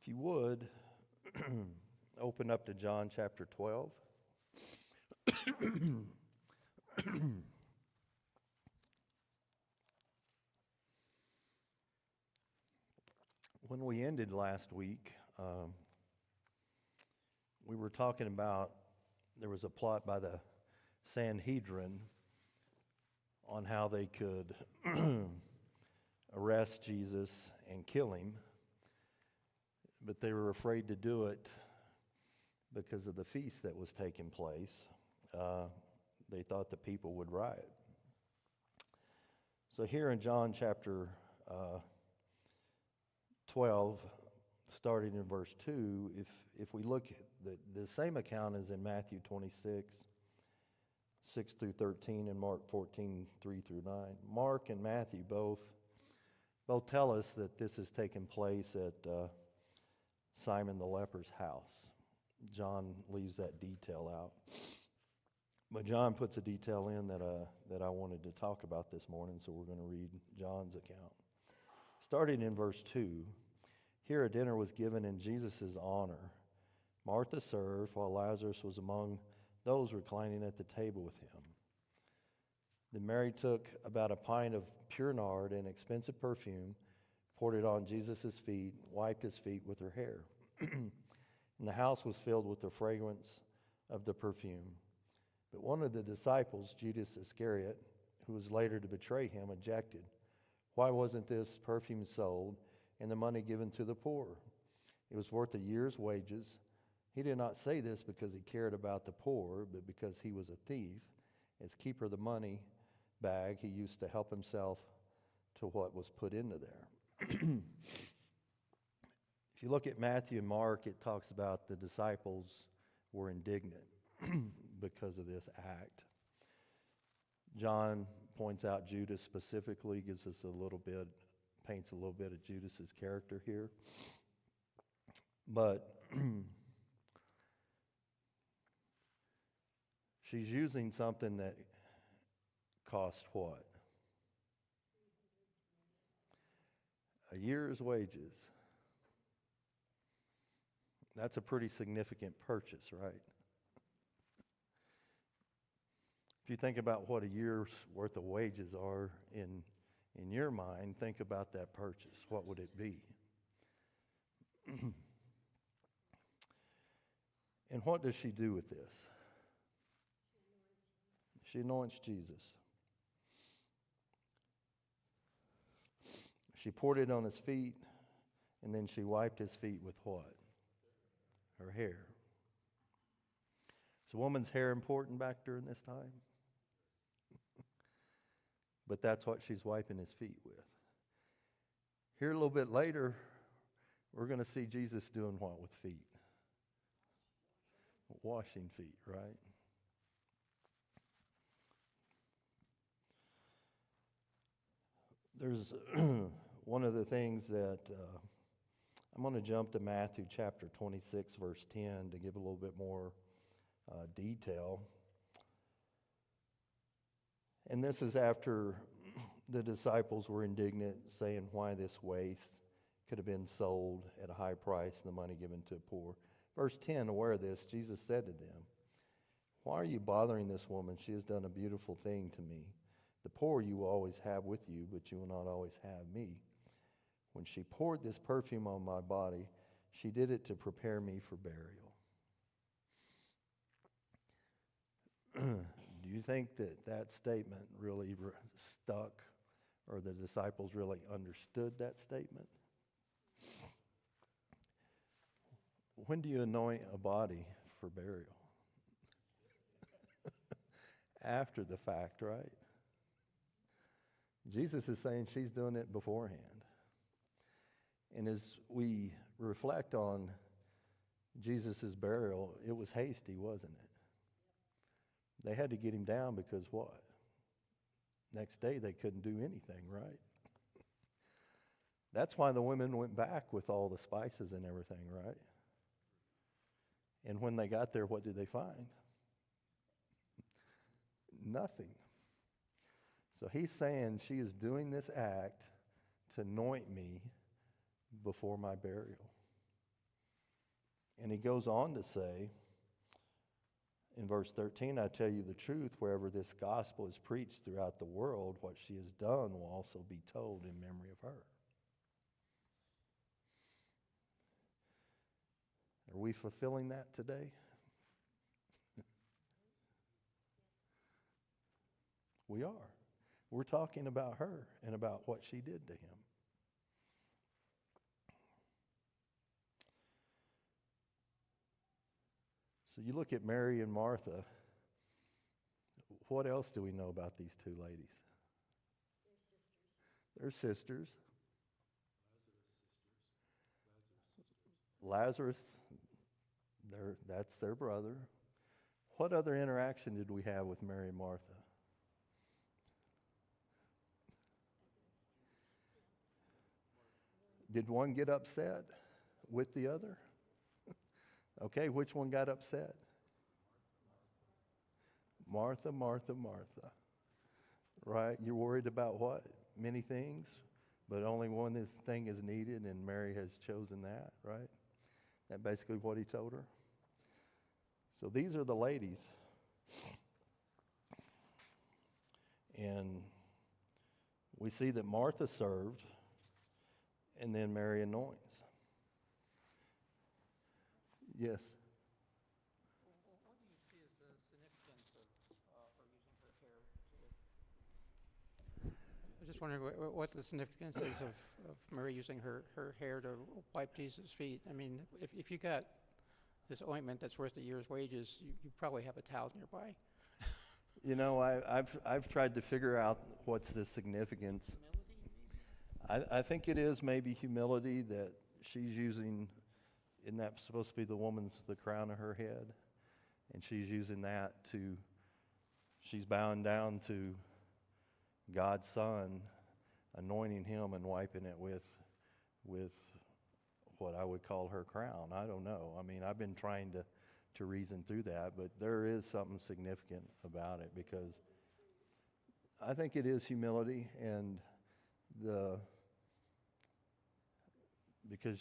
If you would, open up to John chapter 12. When we ended last week, we were talking about there was a plot by the Sanhedrin on how they could arrest Jesus and kill him, but they were afraid to do it because of the feast that was taking place. They thought the people would riot. So here in John chapter 12, starting in verse 2, if we look, the same account is in Matthew 26, 6 through 13, and Mark 14, 3 through 9. Mark and Matthew both tell us that this has taken place at Simon the leper's house. John leaves that detail out. But John puts a detail in that I wanted to talk about this morning, so we're going to read John's account. Starting in verse 2, here a dinner was given in Jesus' honor. Martha served, while Lazarus was among those reclining at the table with him. Then Mary took about a pint of pure nard, an expensive perfume, poured it on Jesus' feet, wiped his feet with her hair. And the house was filled with the fragrance of the perfume. But one of the disciples, Judas Iscariot, who was later to betray him, objected. Why wasn't this perfume sold and the money given to the poor? It was worth a year's wages. He did not say this because he cared about the poor, but because he was a thief. As keeper of the money bag, he used to help himself to what was put into there. If you look at Matthew and Mark, it talks about the disciples were indignant because of this act. John points out Judas specifically, gives us paints a little bit of Judas's character here. But she's using something that cost what? A year's wages. That's a pretty significant purchase, right? If you think about what a year's worth of wages are in your mind, think about that purchase. What would it be? And what does she do with this? She anoints Jesus. She poured it on his feet, and then she wiped his feet with what? Her hair. Is a woman's hair important back during this time? But that's what she's wiping his feet with. Here a little bit later, we're going to see Jesus doing what with feet? Washing feet, right? There's one of the things that I'm going to jump to Matthew chapter 26, verse 10 to give a little bit more detail. And this is after the disciples were indignant, saying why this waste could have been sold at a high price and the money given to the poor. Verse 10, aware of this, Jesus said to them, why are you bothering this woman? She has done a beautiful thing to me. The poor you will always have with you, but you will not always have me. When she poured this perfume on my body, she did it to prepare me for burial. Do you think that statement really stuck, or the disciples really understood that statement? When do you anoint a body for burial? After the fact, right? Jesus is saying she's doing it beforehand. And as we reflect on Jesus' burial, it was hasty, wasn't it? They had to get him down because what? Next day they couldn't do anything, right? That's why the women went back with all the spices and everything, right? And when they got there, what did they find? Nothing. So he's saying she is doing this act to anoint me before my burial. And he goes on to say, in verse 13, I tell you the truth, wherever this gospel is preached throughout the world, what she has done will also be told in memory of her. Are we fulfilling that today? We are. We're talking about her and about what she did to him. So you look at Mary and Martha. What else do we know about these two ladies? They're sisters. Lazarus, that's their brother. What other interaction did we have with Mary and Martha? Did one get upset with the other? Okay, which one got upset? Martha, Martha, Martha. Right? You're worried about what? Many things, but only one thing is needed, and Mary has chosen that, right? That's basically what he told her. So these are the ladies. And we see that Martha served, and then Mary anoints. Yes. What do you see as the significance of her using her hair to... I'm just wondering what the significance is of Mary using her hair to wipe Jesus' feet. I mean, if you got this ointment that's worth a year's wages, you probably have a towel nearby. You know, I've tried to figure out what's the significance. Humility, maybe? I think it is maybe humility that she's using. Isn't that supposed to be the crown of her head? And she's using that she's bowing down to God's Son, anointing him and wiping it with what I would call her crown. I don't know. I mean, I've been trying to reason through that, but there is something significant about it, because I think it is humility, and because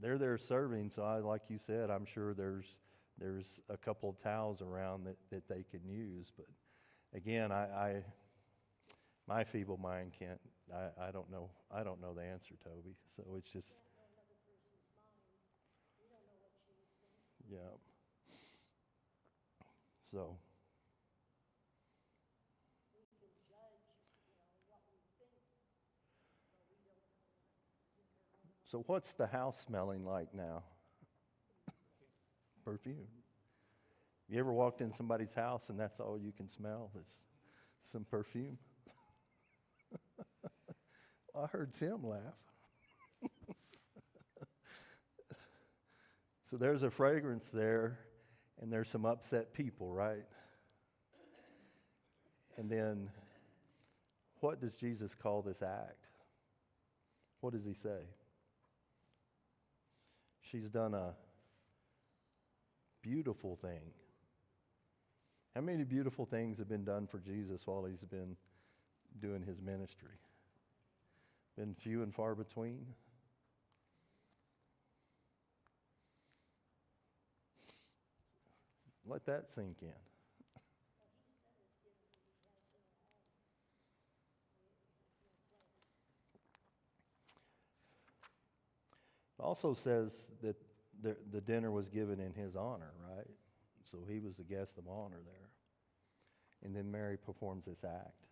they're there serving, so like you said, I'm sure there's a couple of towels around that they can use. But again, my feeble mind can't. I don't know the answer, Toby. So it's just. Yeah. So. So what's the house smelling like now? Perfume. You ever walked in somebody's house and that's all you can smell is some perfume? I heard Tim laugh. So there's a fragrance there, and there's some upset people, right? And then what does Jesus call this act? What does he say? She's done a beautiful thing. How many beautiful things have been done for Jesus while he's been doing his ministry? Been few and far between. Let that sink in. It also says that the dinner was given in his honor, right? So he was the guest of honor there. And then Mary performs this act.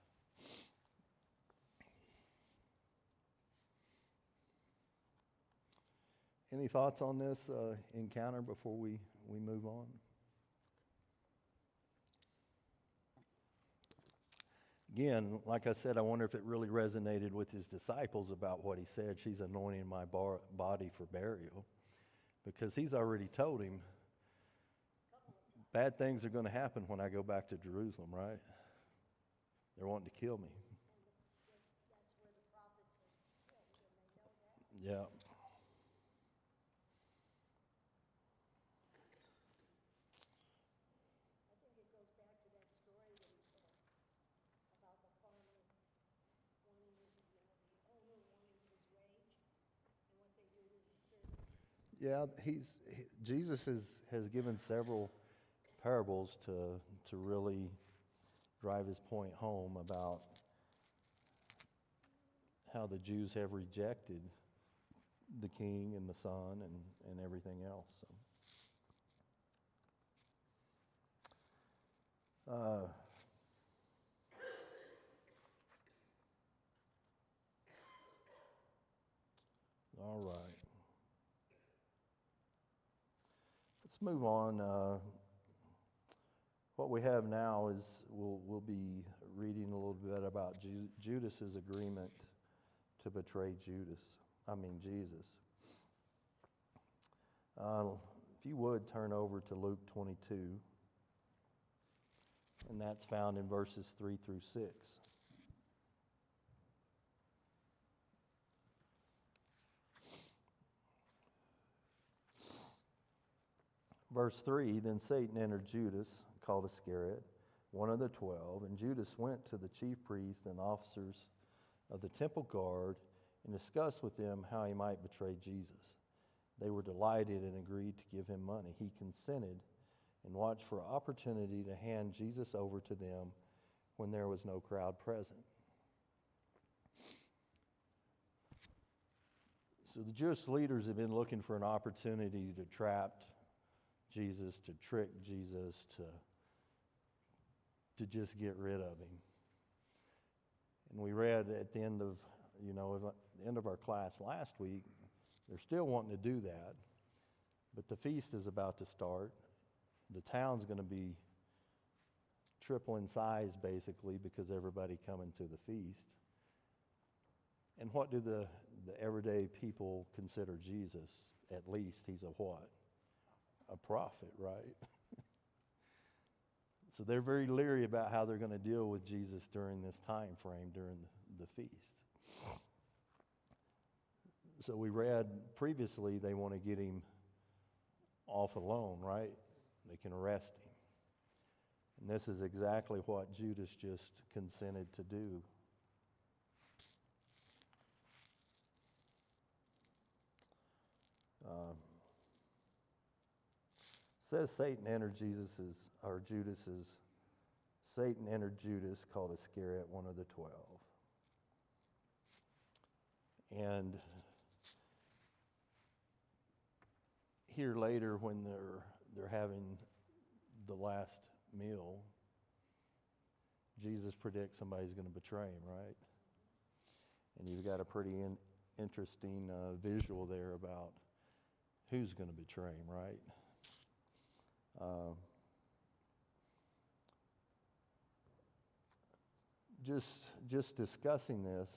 Any thoughts on this encounter before we move on? Again, like I said, I wonder if it really resonated with his disciples about what he said. She's anointing my body for burial. Because he's already told him, bad things are going to happen when I go back to Jerusalem, right? They're wanting to kill me. Yeah. Yeah, Jesus has given several parables to really drive his point home about how the Jews have rejected the king and the son and everything else. So, all right. Let's move on. What we have now is we'll be reading a little bit about Judas's agreement to betray Jesus. If you would turn over to Luke 22, and that's found in verses 3 through 6. Verse 3, then Satan entered Judas, called Iscariot, one of the 12, and Judas went to the chief priests and officers of the temple guard and discussed with them how he might betray Jesus. They were delighted and agreed to give him money. He consented and watched for an opportunity to hand Jesus over to them when there was no crowd present. So the Jewish leaders have been looking for an opportunity to trap Jesus, to trick Jesus, to just get rid of him. And we read at the end of our class last week, they're still wanting to do that, but the feast is about to start. The town's going to be triple in size, basically, because everybody coming to the feast. And what do the everyday people consider Jesus? At least he's a what? A prophet, right? So they're very leery about how they're going to deal with Jesus during this time frame, during the feast. So we read previously they want to get him off alone, right? They can arrest him. And this is exactly what Judas just consented to do. Says Satan entered Satan entered Judas, called Iscariot, one of the 12. And here later, when they're having the last meal, Jesus predicts somebody's going to betray him, right? And you've got a pretty interesting visual there about who's going to betray him, right? Just discussing this,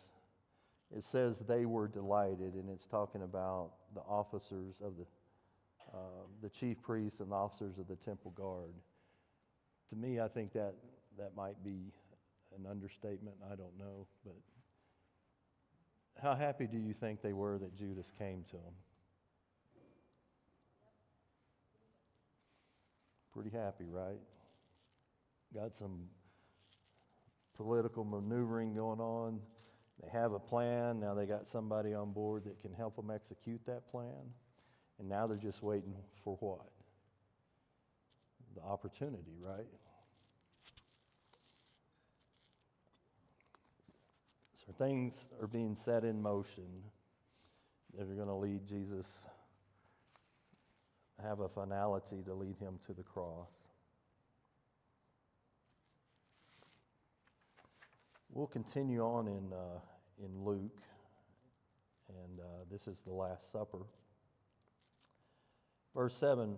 it says they were delighted, and it's talking about the officers of the chief priests and the officers of the temple guard. To me, I think that might be an understatement. I don't know, but how happy do you think they were that Judas came to them? Pretty happy, right? Got some political maneuvering going on. They have a plan. Now they got somebody on board that can help them execute that plan. And now they're just waiting for what? The opportunity, right? So things are being set in motion that are going to lead Jesus, have a finality to lead him to the cross. We'll continue on in Luke, and this is the Last Supper. Verse 7,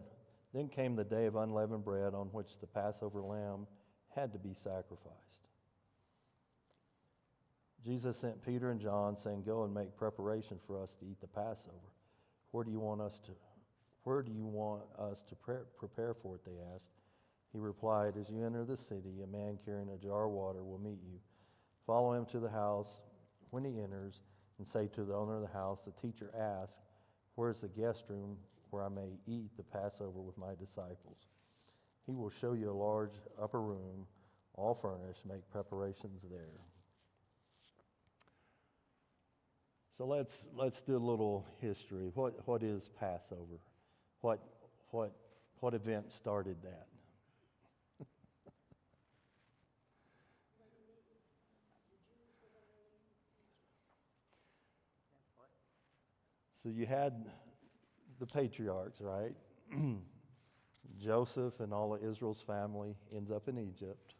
then came the day of unleavened bread on which the Passover lamb had to be sacrificed. Jesus sent Peter and John, saying, go and make preparation for us to eat the Passover. Where do you want us to prepare for it, they asked. He replied, as you enter the city, a man carrying a jar of water will meet you. Follow him to the house when he enters, and say to the owner of the house, the teacher asks, where's the guest room where I may eat the Passover with my disciples? He will show you a large upper room, all furnished. Make preparations there. So let's do a little history. What is Passover? What event started that? So you had the patriarchs, right? Joseph and all of Israel's family ends up in Egypt,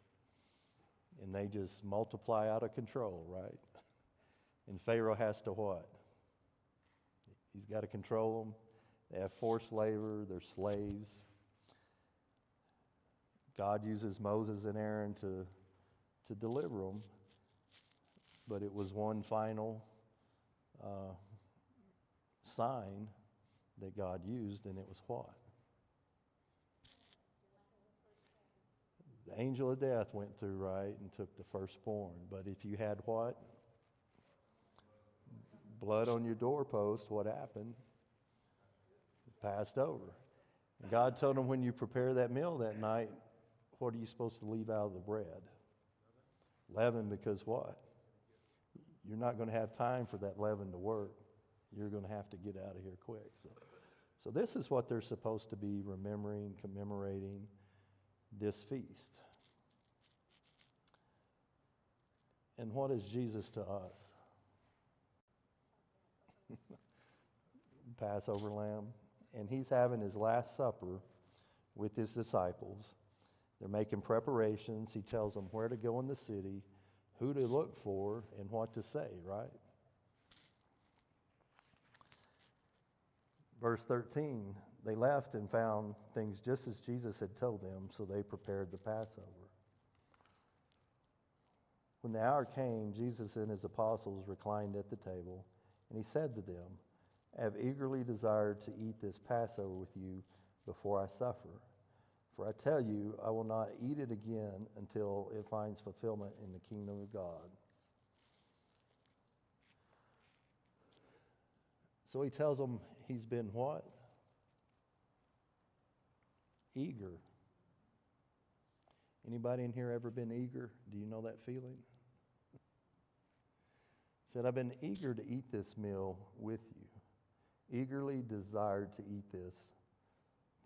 and they just multiply out of control, right? And Pharaoh has to what? He's got to control them. They have forced labor, they're slaves. God uses Moses and Aaron to deliver them, but it was one final sign that God used, and it was what? The angel of death went through, right, and took the firstborn. But if you had what? Blood on your doorpost, what happened? It passed over. And God told him, when you prepare that meal that night, what are you supposed to leave out of the bread? Leaven, because what? You're not going to have time for that leaven to work. You're going to have to get out of here quick. So this is what they're supposed to be remembering, commemorating this feast. And what is Jesus to us? Passover lamb. And he's having his last supper with his disciples. They're making preparations. He tells them where to go in the city, who to look for, and what to say, right? Verse 13, they left and found things just as Jesus had told them, so they prepared the Passover. When the hour came, Jesus and his apostles reclined at the table, and he said to them, I have eagerly desired to eat this Passover with you before I suffer. For I tell you, I will not eat it again until it finds fulfillment in the kingdom of God. So he tells them he's been what? Eager. Anybody in here ever been eager? Do you know that feeling? He said, I've been eager to eat this meal with you. Eagerly desired to eat this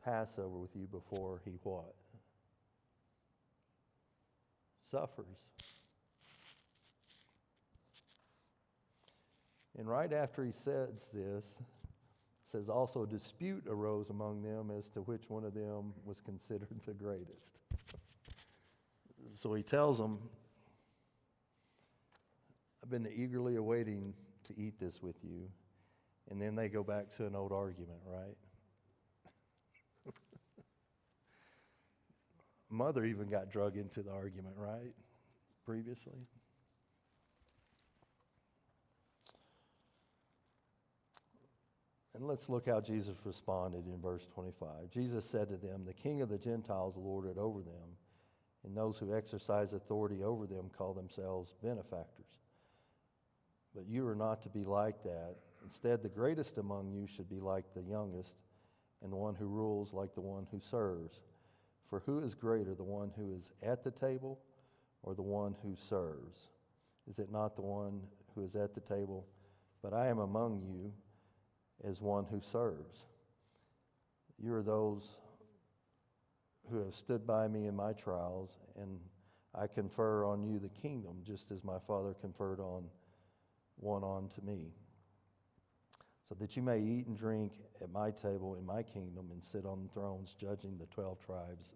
Passover with you before he what? Suffers. And right after he says this, says also a dispute arose among them as to which one of them was considered the greatest. So he tells them, I've been eagerly awaiting to eat this with you. And then they go back to an old argument, right? Mother even got drug into the argument, right? Previously. And let's look how Jesus responded in verse 25. Jesus said to them, the king of the Gentiles lorded over them, and those who exercise authority over them call themselves benefactors. But you are not to be like that. Instead, the greatest among you should be like the youngest, and the one who rules like the one who serves. For who is greater, the one who is at the table or the one who serves? Is it not the one who is at the table? But I am among you as one who serves. You are those who have stood by me in my trials, and I confer on you the kingdom, just as my Father conferred one on to me, so that you may eat and drink at my table in my kingdom and sit on thrones judging the 12 tribes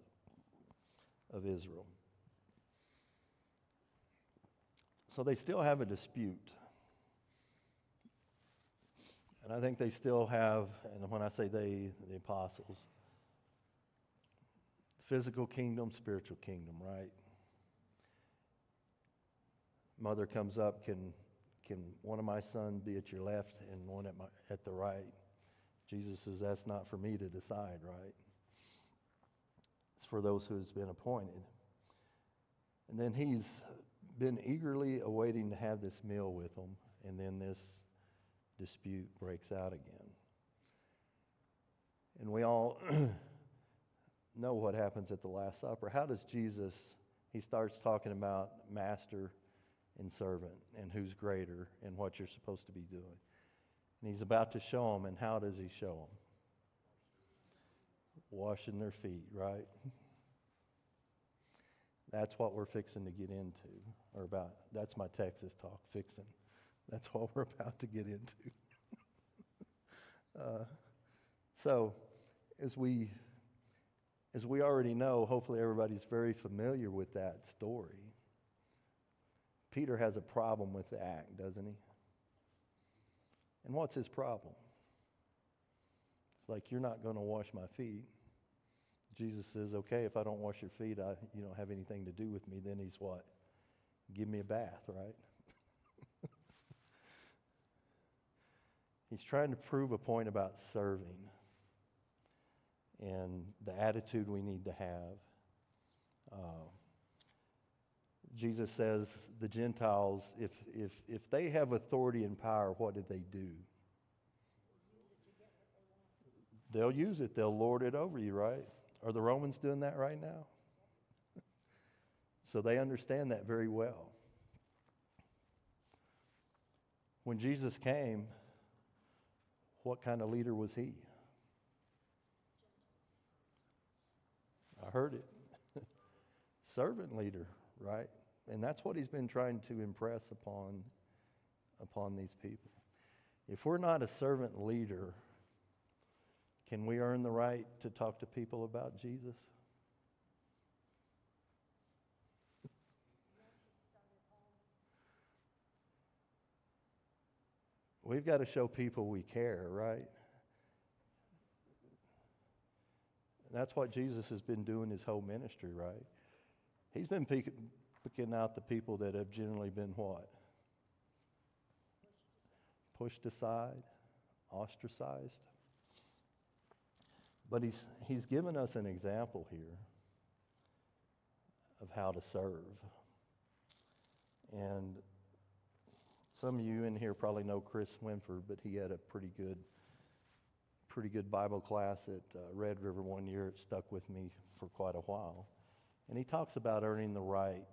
of Israel. So they still have a dispute. And I think they still have, and when I say they, the apostles, physical kingdom, spiritual kingdom, right? Mother comes up, can one of my sons be at your left and one at the right? Jesus says, that's not for me to decide, right? It's for those who has been appointed. And then he's been eagerly awaiting to have this meal with them, and then this dispute breaks out again. And we all know what happens at the Last Supper. How does Jesus, he starts talking about master and servant and who's greater and what you're supposed to be doing. And he's about to show them, and how does he show them? Washing their feet, right? That's what we're fixing to get into, or about. That's my Texas talk, fixing. That's what we're about to get into. So, as we already know, hopefully everybody's very familiar with that story. Peter has a problem with the act, doesn't he? And what's his problem? It's like, you're not going to wash my feet. Jesus says, okay, if I don't wash your feet, you don't have anything to do with me. Then he's what? Give me a bath, right? He's trying to prove a point about serving and the attitude we need to have. Jesus says the Gentiles, if they have authority and power, what do they do? They'll use it. They'll lord it over you, right? Are the Romans doing that right now? So they understand that very well. When Jesus came, what kind of leader was he? I heard it. Servant leader, right? And that's what he's been trying to impress upon these people. If we're not a servant leader, can we earn the right to talk to people about Jesus? We've got to show people we care, right? That's what Jesus has been doing his whole ministry, right? He's been picking out the people that have generally been what? Pushed aside, ostracized. But he's given us an example here of how to serve. And some of you in here probably know Chris Swinford, but he had a pretty good Bible class at Red River one year. It stuck with me for quite a while. And he talks about earning the right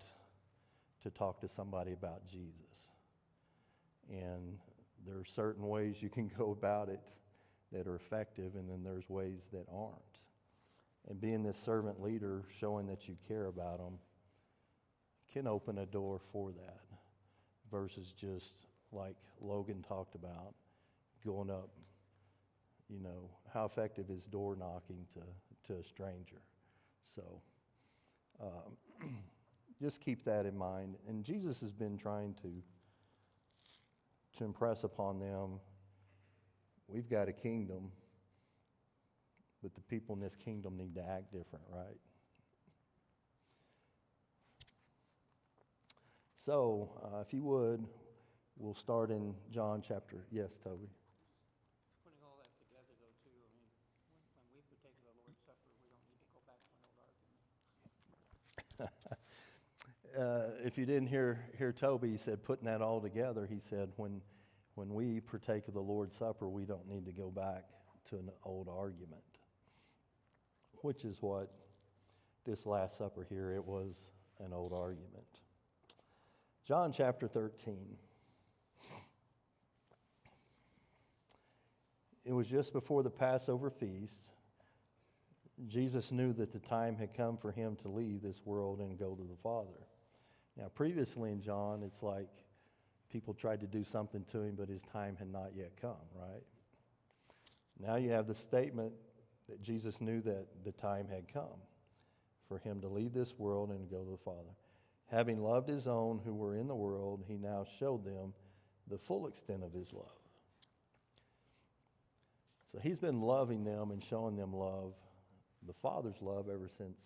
to talk to somebody about Jesus. And there are certain ways you can go about it that are effective, and then there's ways that aren't. And being this servant leader, showing that you care about them, can open a door for that, versus just like Logan talked about, going up, how effective is door knocking to a stranger. So just keep that in mind. And Jesus has been trying to impress upon them, we've got a kingdom, but the people in this kingdom need to act different, right? So, if you would, we'll start in John chapter. Yes, Toby. Putting all that together, though, too, I mean, when we partake of the Lord's Supper, we don't need to go back to an old argument. If you didn't hear Toby, he said, putting that all together, he said, when we partake of the Lord's Supper, we don't need to go back to an old argument, which is what this Last Supper here, it was an old argument. John chapter 13. It was just before the Passover feast. Jesus knew that the time had come for him to leave this world and go to the Father. Now, previously in John, it's like people tried to do something to him, but his time had not yet come, right? Now you have the statement that Jesus knew that the time had come for him to leave this world and go to the Father. Having loved his own who were in the world, he now showed them the full extent of his love. So he's been loving them and showing them love, the Father's love, ever since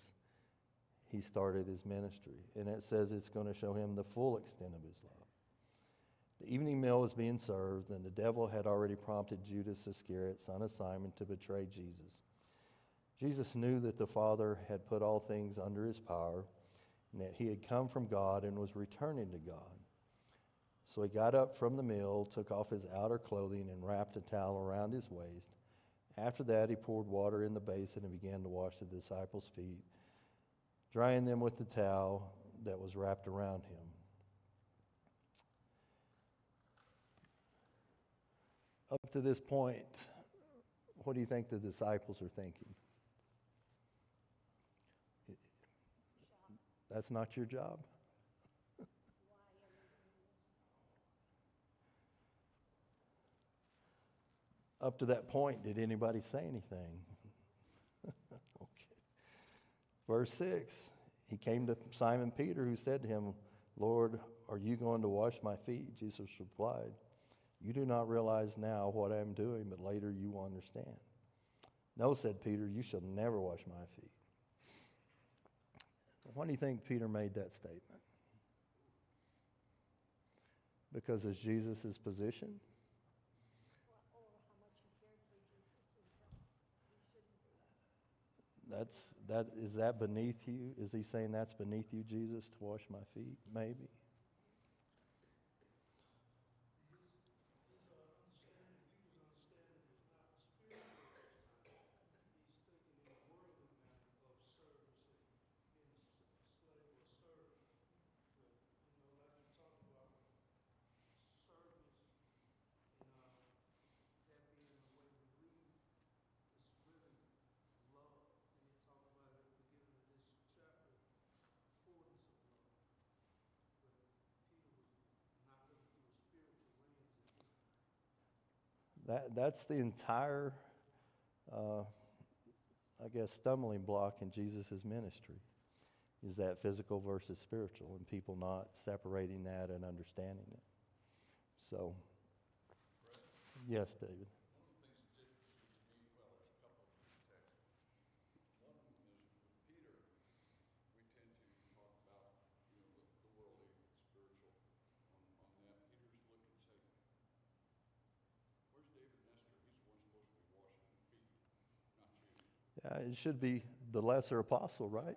he started his ministry. And it says it's going to show him the full extent of his love. The evening meal was being served, and the devil had already prompted Judas Iscariot, son of Simon, to betray Jesus. Jesus knew that the Father had put all things under his power, and that he had come from God and was returning to God. So he got up from the meal, took off his outer clothing, and wrapped a towel around his waist. After that, he poured water in the basin and began to wash the disciples' feet, drying them with the towel that was wrapped around him. Up to this point, what do you think the disciples are thinking? That's not your job? Up to that point, did anybody say anything? Okay. Verse 6, he came to Simon Peter, who said to him, Lord, are you going to wash my feet? Jesus replied, you do not realize now what I am doing, but later you will understand. No, said Peter, you shall never wash my feet. Why do you think Peter made that statement? Because of Jesus' position? Is that beneath you? Is he saying that's beneath you, Jesus, to wash my feet? Maybe. That's the entire, stumbling block in Jesus' ministry, is that physical versus spiritual, and people not separating that and understanding it. So, yes, David. Yeah, it should be the lesser apostle, right?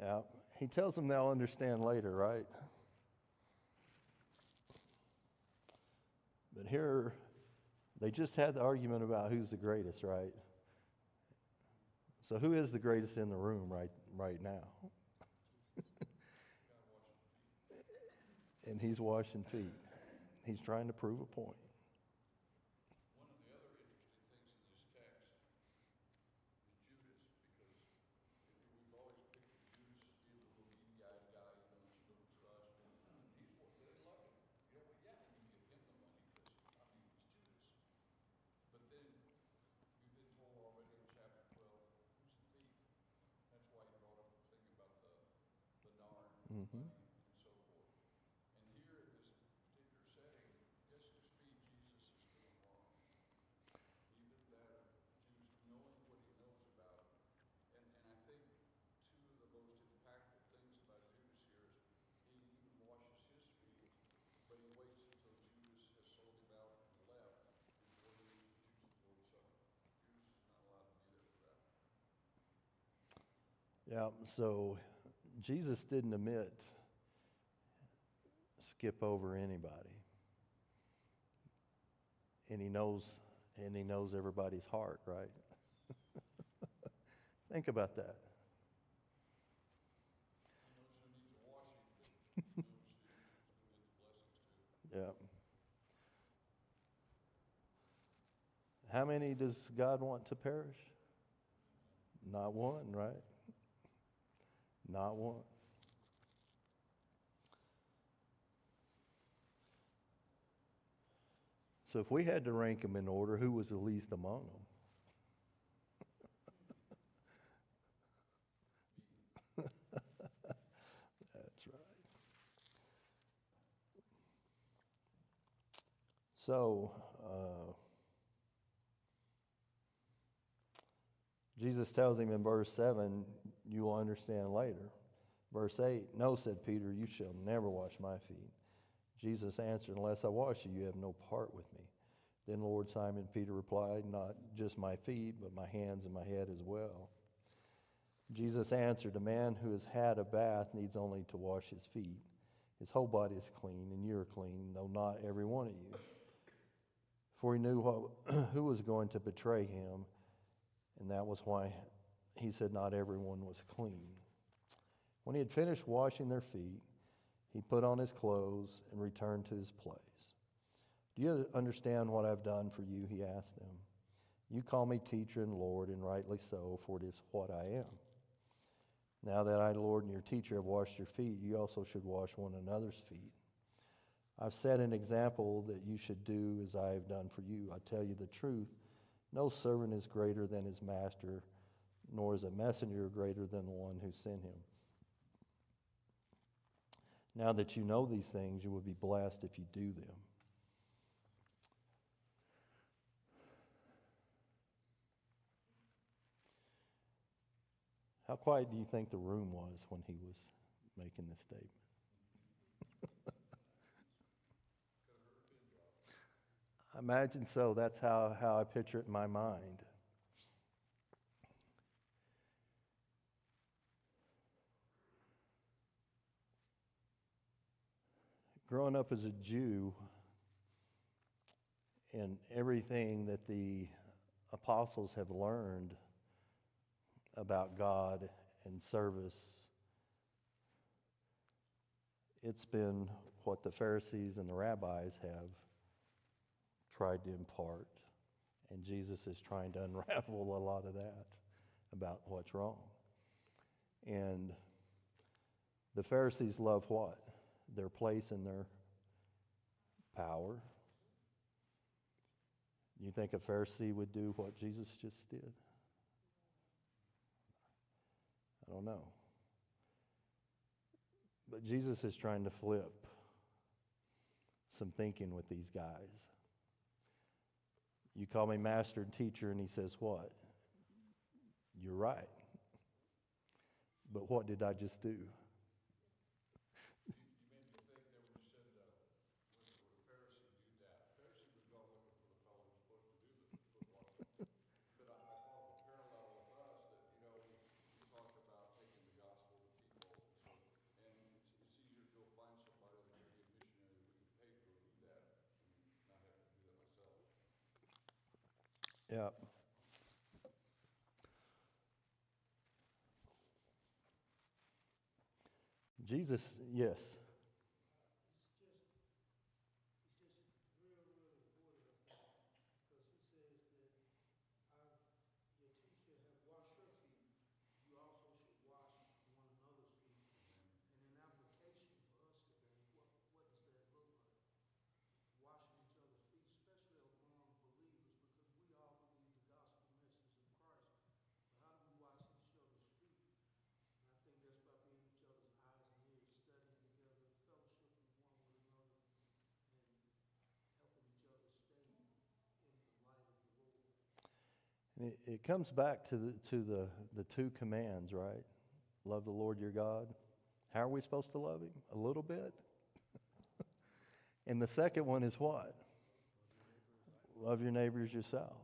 Yeah, he tells them they'll understand later, right? But here, they just had the argument about who's the greatest, right? So who is the greatest in the room right now? And he's washing feet. He's trying to prove a point. Mm-hmm. Yeah, so Jesus didn't skip over anybody. And he knows everybody's heart, right? Think about that. Yeah. How many does God want to perish? Not one, right? Not one. So if we had to rank them in order, who was the least among them? That's right. So, Jesus tells him in verse 7, you will understand later. Verse 8, no, said Peter, you shall never wash my feet. Jesus answered, unless I wash you, you have no part with me. Then Lord Simon Peter replied, not just my feet, but my hands and my head as well. Jesus answered, a man who has had a bath needs only to wash his feet. His whole body is clean, and you are clean, though not every one of you. For he knew who was going to betray him, and that was why he said not everyone was clean. When he had finished washing their feet, he put on his clothes and returned to his place. Do you understand what I've done for you? He asked them. You call me teacher and Lord, and rightly so, for it is what I am. Now that I, Lord, and your teacher have washed your feet, you also should wash one another's feet. I've set an example that you should do as I have done for you. I tell you the truth, no servant is greater than his master, nor is a messenger greater than the one who sent him. Now that you know these things, you will be blessed if you do them. How quiet do you think the room was when he was making this statement? I imagine so. That's how I picture it in my mind. Growing up as a Jew, and everything that the apostles have learned about God and service, it's been what the Pharisees and the rabbis have tried to impart, and Jesus is trying to unravel a lot of that about what's wrong. And the Pharisees love what? Their place and their power. You think a Pharisee would do what Jesus just did? I don't know. But Jesus is trying to flip some thinking with these guys. You call me master and teacher, and he says what? You're right. But what did I just do? Yeah. Jesus, yes. It comes back to the two commands, right? Love the Lord your God. How are we supposed to love him? A little bit. And the second one is what? Love your neighbors yourself.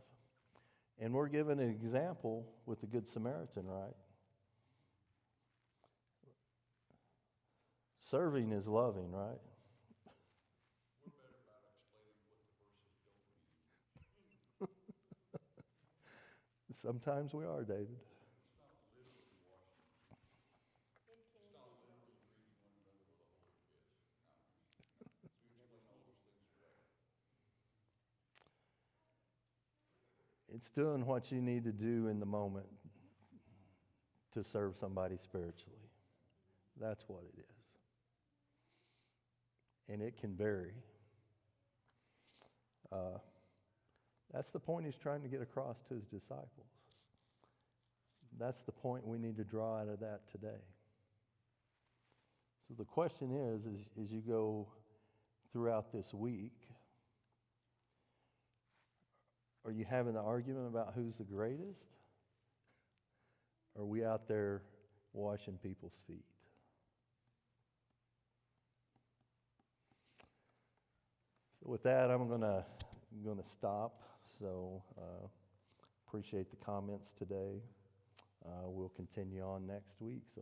And we're given an example with the Good Samaritan, right? Serving is loving, right? Sometimes we are, David. It's doing what you need to do in the moment to serve somebody spiritually. That's what it is. And it can vary. That's the point he's trying to get across to his disciples. That's the point we need to draw out of that today. So the question is as you go throughout this week, are you having the argument about who's the greatest? Or are we out there washing people's feet? So with that, I'm gonna stop. So appreciate the comments today. We'll continue on next week. So